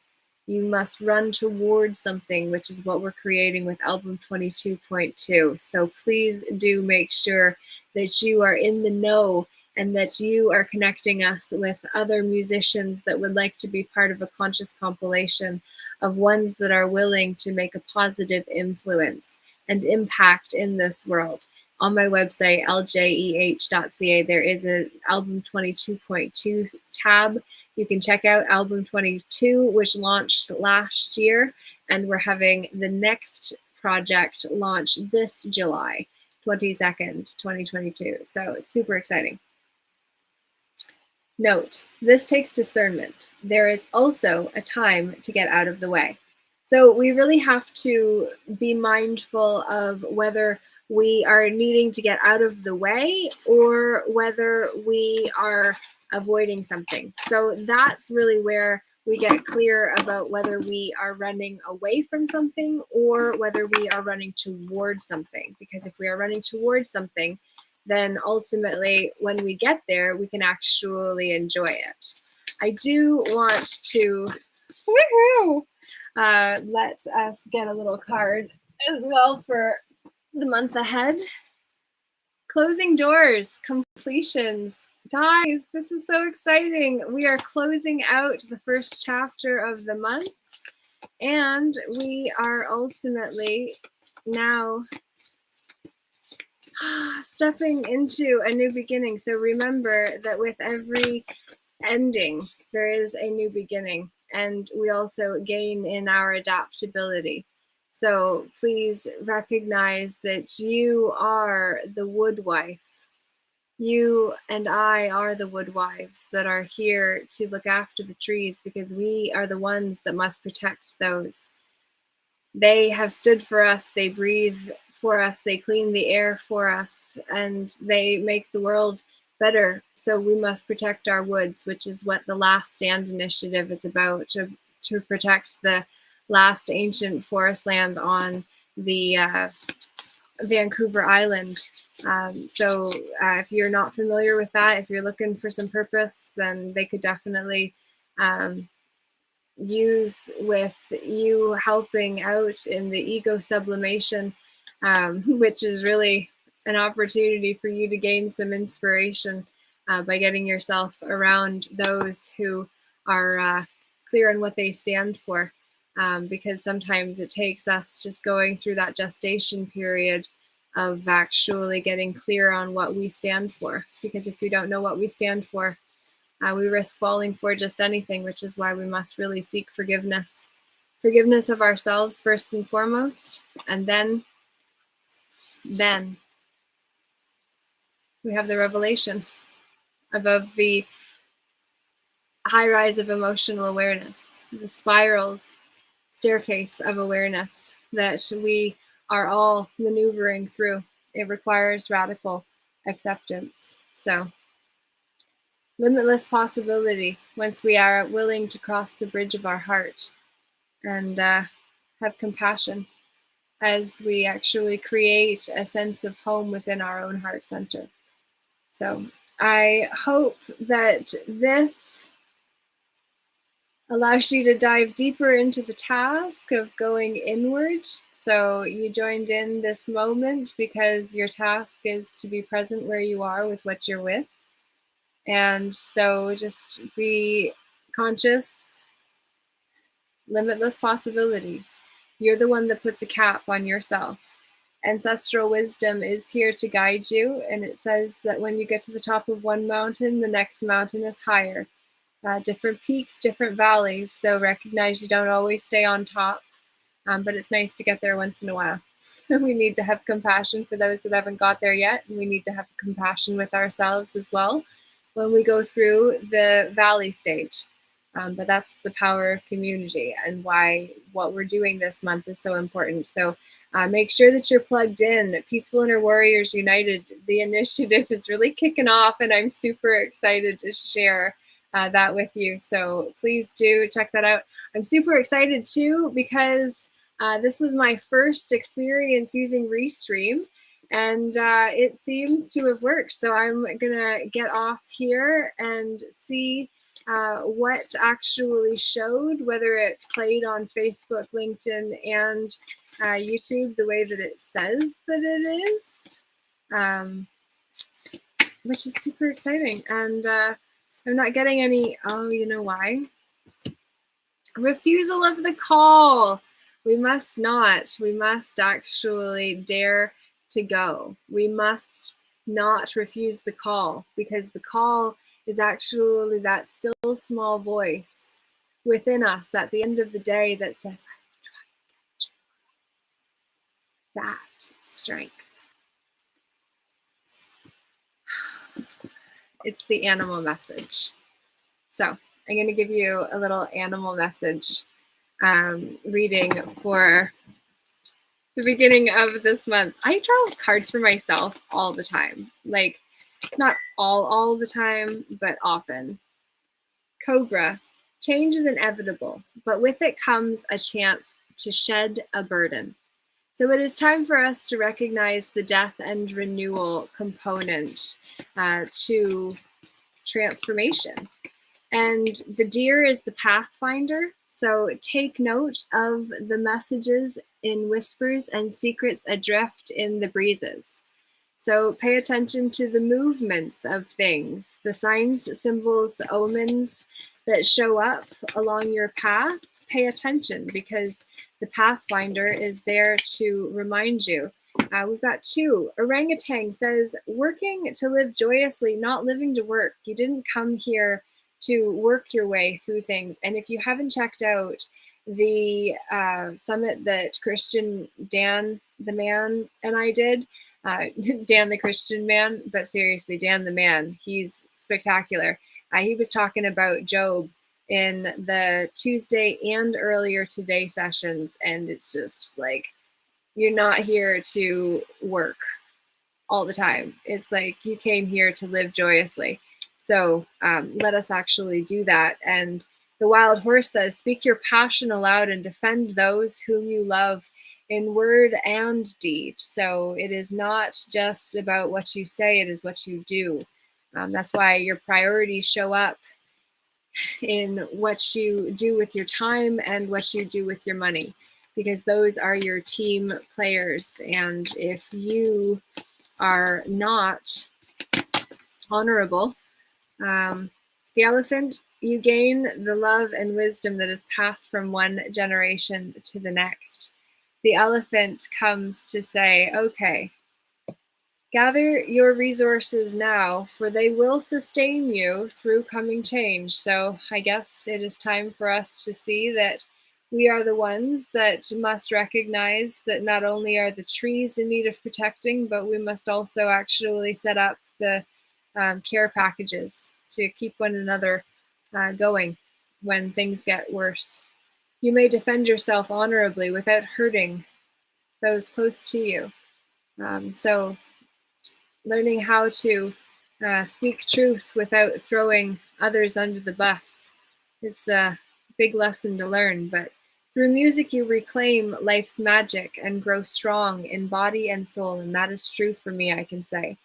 [SPEAKER 1] You must run towards something, which is what we're creating with album 22.2. So please do make sure that you are in the know and that you are connecting us with other musicians that would like to be part of a conscious compilation of ones that are willing to make a positive influence and impact in this world. On my website, ljeh.ca, there is an album 22.2 tab. You can check out album 22, which launched last year, and we're having the next project launch this July 22nd, 2022. So super exciting. Note, this takes discernment. There is also a time to get out of the way. So we really have to be mindful of whether we are needing to get out of the way or whether we are avoiding something. So that's really where we get clear about whether we are running away from something or whether we are running towards something. Because if we are running towards something, then ultimately when we get there, we can actually enjoy it. I do want to let us get a little card as well for the month ahead. Closing doors, completions. Guys, this is so exciting. We are closing out the first chapter of the month, and we are ultimately now stepping into a new beginning. So remember that with every ending, there is a new beginning, and we also gain in our adaptability. So please recognize that you are the woodwife. You and I are the woodwives that are here to look after the trees because we are the ones that must protect those. They have stood for us, they breathe for us, they clean the air for us, and they make the world better. So we must protect our woods, which is what the Last Stand initiative is about, to protect the last ancient forest land on the Vancouver Island. So if you're not familiar with that, if you're looking for some purpose, then they could definitely use with you helping out in the ego sublimation, which is really an opportunity for you to gain some inspiration by getting yourself around those who are clear on what they stand for. Because sometimes it takes us just going through that gestation period of actually getting clear on what we stand for. Because if we don't know what we stand for, we risk falling for just anything, which is why we must really seek forgiveness. Forgiveness of ourselves first and foremost, and then we have the revelation above the high rise of emotional awareness, the spirals staircase of awareness that we are all maneuvering through. It requires radical acceptance. So, limitless possibility once we are willing to cross the bridge of our heart and have compassion as we actually create a sense of home within our own heart center. So I hope that this allows you to dive deeper into the task of going inward. So you joined in this moment because your task is to be present where you are with what you're with. And so just be conscious, limitless possibilities. You're the one that puts a cap on yourself. Ancestral wisdom is here to guide you. And it says that when you get to the top of one mountain, the next mountain is higher. Different peaks, different valleys. So recognize you don't always stay on top, but it's nice to get there once in a while. We need to have compassion for those that haven't got there yet, and we need to have compassion with ourselves as well when we go through the valley stage. But that's the power of community and why what we're doing this month is so important. So make sure that you're plugged in. Peaceful Inner Warriors United, the initiative is really kicking off, and I'm super excited to share that with you. So please do check that out. I'm super excited too because this was my first experience using Restream, and it seems to have worked. So I'm gonna get off here and see what actually showed, whether it played on Facebook, LinkedIn, and YouTube the way that it says that it is, which is super exciting. And I'm not getting any, oh, you know why? Refusal of the call. We must not. We must actually dare to go. We must not refuse the call, because the call is actually that still small voice within us at the end of the day that says, I will try to get you. That strength. It's the animal message. So I'm going to give you a little animal message reading for the beginning of this month. I draw cards for myself all the time. Like, not all the time, but often. Cobra. Change is inevitable, but with it comes a chance to shed a burden. So it is time for us to recognize the death and renewal component to transformation. And the deer is the pathfinder. So take note of the messages in whispers and secrets adrift in the breezes. So pay attention to the movements of things, the signs, symbols, omens that show up along your path. Pay attention because the pathfinder is there to remind you. We've got 2. Orangutan says, working to live joyously, not living to work. You didn't come here to work your way through things. And if you haven't checked out the summit that Christian Dan the man and I did, Dan the Christian man, but seriously, Dan the man, he's spectacular. He was talking about Job in the Tuesday and earlier today sessions, and it's just like, you're not here to work all the time. It's like you came here to live joyously. So let us actually do that. And the wild horse says, speak your passion aloud and defend those whom you love in word and deed. So it is not just about what you say, it is what you do. That's why your priorities show up in what you do with your time and what you do with your money, because those are your team players. And if you are not honorable, the elephant, you gain the love and wisdom that is passed from one generation to the next. The elephant comes to say, okay, gather your resources now, for they will sustain you through coming change. So I guess it is time for us to see that we are the ones that must recognize that not only are the trees in need of protecting, but we must also actually set up the care packages to keep one another going when things get worse. You may defend yourself honorably without hurting those close to you. So learning how to speak truth without throwing others under the bus. It's a big lesson to learn, but through music you reclaim life's magic and grow strong in body and soul, and that is true for me, I can say.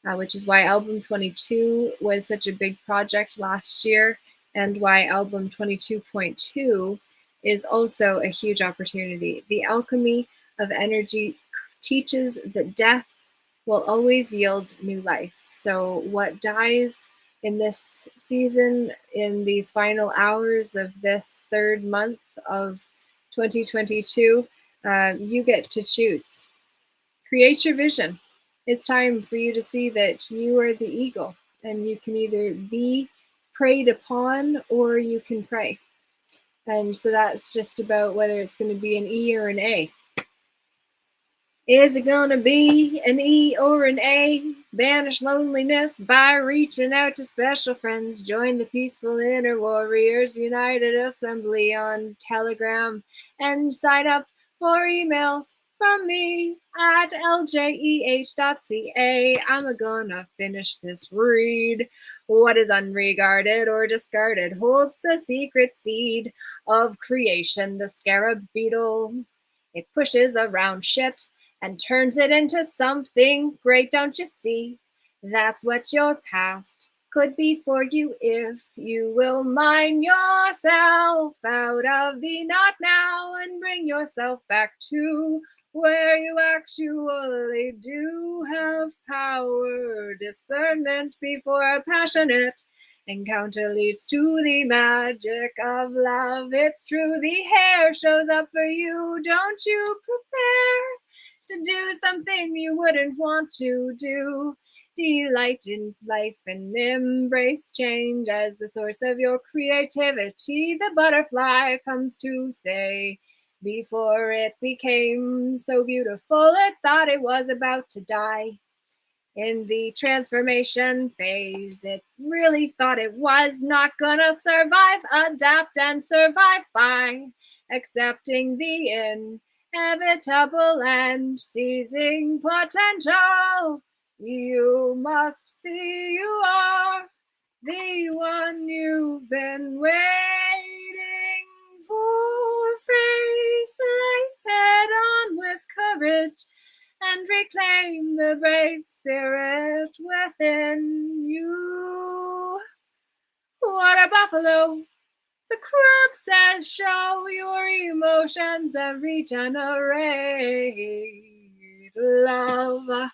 [SPEAKER 1] Which is why album 22 was such a big project last year, and why album 22.2 is also a huge opportunity. The alchemy of energy teaches that death will always yield new life. So what dies in this season, in these final hours of this 3rd month of 2022, you get to choose. Create your vision. It's time for you to see that you are the eagle, and you can either be preyed upon or you can prey. And so that's just about whether it's going to be an E or an A. Is it going to be an E or an A? Banish loneliness by reaching out to special friends. Join the peaceful inner warriors United Assembly on Telegram and sign up for emails from me at ljeh.ca. I'm gonna finish this read. What is unregarded or discarded holds a secret seed of creation. The scarab beetle, it pushes around shit and turns it into something great, don't you see? That's what your past could be for you if you will mine yourself out of the not now and bring yourself back to where you actually do have power. Discernment before passionate encounter leads to the magic of love. It's true, the hair shows up for you. Don't you prepare to do something you wouldn't want to do. Delight in life and embrace change as the source of your creativity. The butterfly comes to say, before it became so beautiful, it thought it was about to die. In the transformation phase, it really thought it was not gonna survive, adapt, and survive by accepting the inevitable and seizing potential. You must see you are the one you've been waiting for. Face life head on with courage and reclaim the brave spirit within you. What a buffalo! The crab says, show your emotions and regenerate love.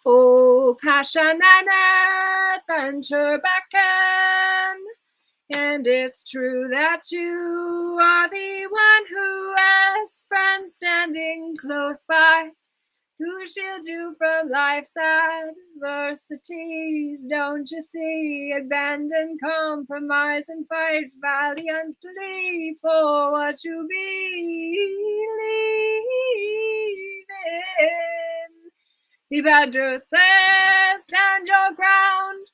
[SPEAKER 1] Oh, passion and adventure beckon. And it's true that you are the one who has friends standing close by to shield you from life's adversities. Don't you see? Abandon compromise and fight valiantly for what you believe in. The badger says, stand your ground,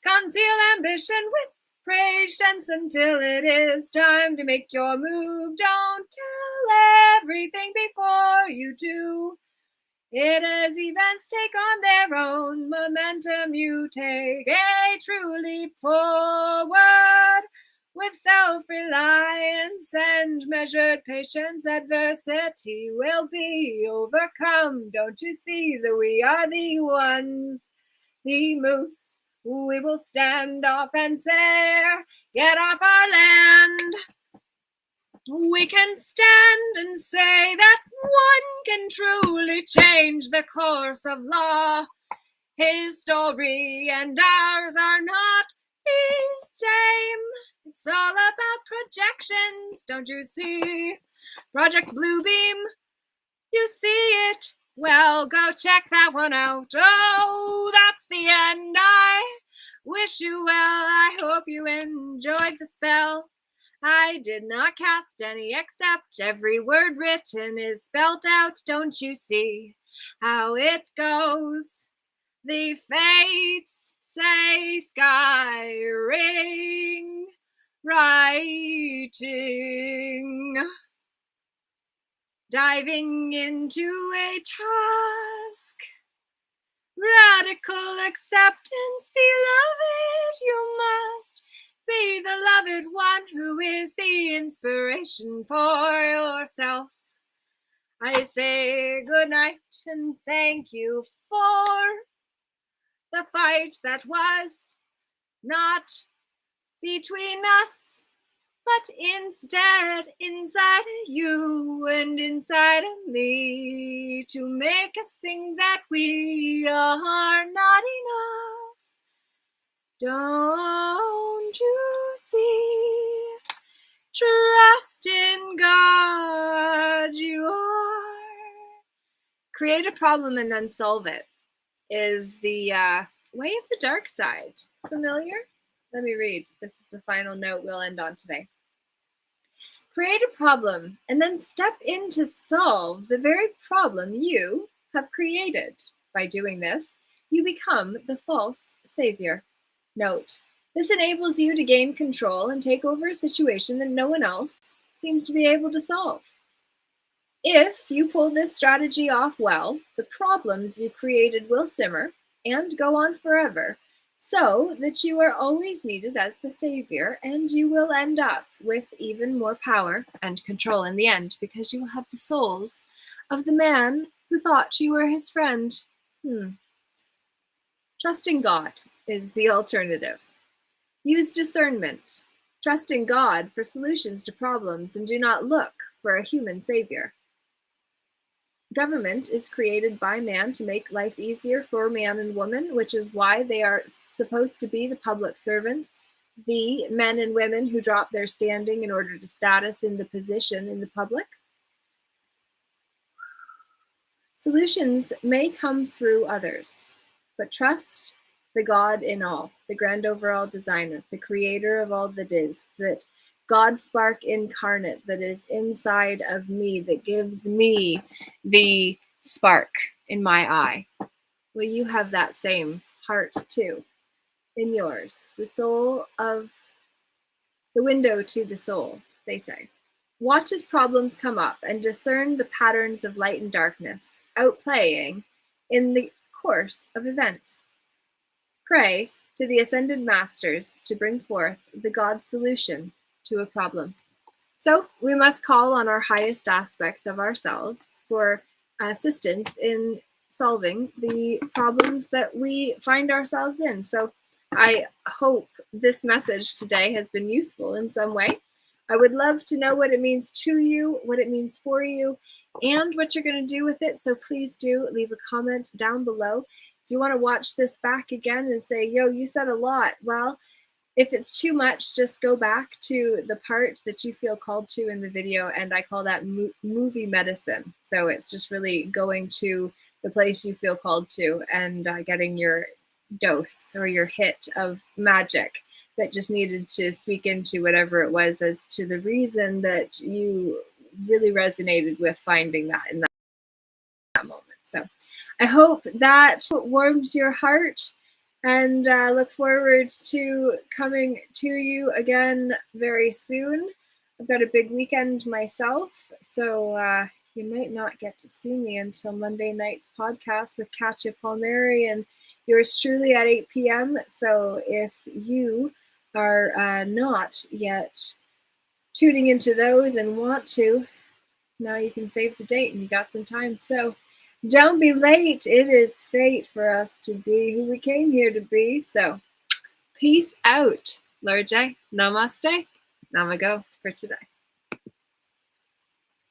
[SPEAKER 1] conceal ambition with patience until it is time to make your move. Don't tell everything before you do it. As events take on their own momentum, you take a true leap forward with self-reliance and measured patience. Adversity will be overcome. Don't you see that we are the ones, the moose? We will stand off and say, get off our land. We can stand and say that one can truly change the course of law. His story and ours are not the same. It's all about projections, don't you see? Project Bluebeam, you see it? Well, go check that one out. Oh, that's the end. I wish you well. I hope you enjoyed the spell. I did not cast any, except every word written is spelt out. Don't you see how it goes? The fates say sky ring writing. Diving into a task. Radical acceptance, beloved, you must be the loved one who is the inspiration for yourself. I say good night and thank you for the fight that was not between us, but instead inside you and inside of me, to make us think that we are not enough. Don't you see? Trust in God, you are. Create a problem and then solve it is the way of the dark side. Familiar? Let me read. This is the final note we'll end on today. Create a problem and then step in to solve the very problem you have created. By doing this, you become the false savior. Note, this enables you to gain control and take over a situation that no one else seems to be able to solve. If you pull this strategy off well, the problems you created will simmer and go on forever, so that you are always needed as the savior, and you will end up with even more power and control in the end, because you will have the souls of the man who thought you were his friend. Trusting God is the alternative. Use discernment. Trust in God for solutions to problems and do not look for a human savior. Government is created by man to make life easier for man and woman, which is why they are supposed to be the public servants, the men and women who drop their standing in order to status in the position in the public. Solutions may come through others, but trust the God in all, the grand overall designer, the creator of all that is, that God spark incarnate that is inside of me, that gives me the spark in my eye, Well, you have that same heart too in yours, the soul of the window to the soul, they say. Watch as problems come up and discern the patterns of light and darkness outplaying in the course of events. Pray to the ascended masters to bring forth the God's solution to a problem. So we must call on our highest aspects of ourselves for assistance in solving the problems that we find ourselves in. So I hope this message today has been useful in some way. I would love to know what it means to you, what it means for you, and what you're going to do with it. So please do leave a comment down below. If you want to watch this back again and say, yo, you said a lot, well, if it's too much, just go back to the part that you feel called to in the video, and I call that movie medicine. So it's just really going to the place you feel called to and getting your dose or your hit of magic that just needed to speak into whatever it was as to the reason that you really resonated with finding that in that moment. So I hope that warmed your heart, and look forward to coming to you again very soon. I've got a big weekend myself, so you might not get to see me until Monday night's podcast with Katya Palmieri and yours truly at 8 p.m. So if you are not yet tuning into those and want to, now you can save the date and you got some time. So don't be late. It is fate for us to be who we came here to be. So peace out. Lorje, namaste, namago for today.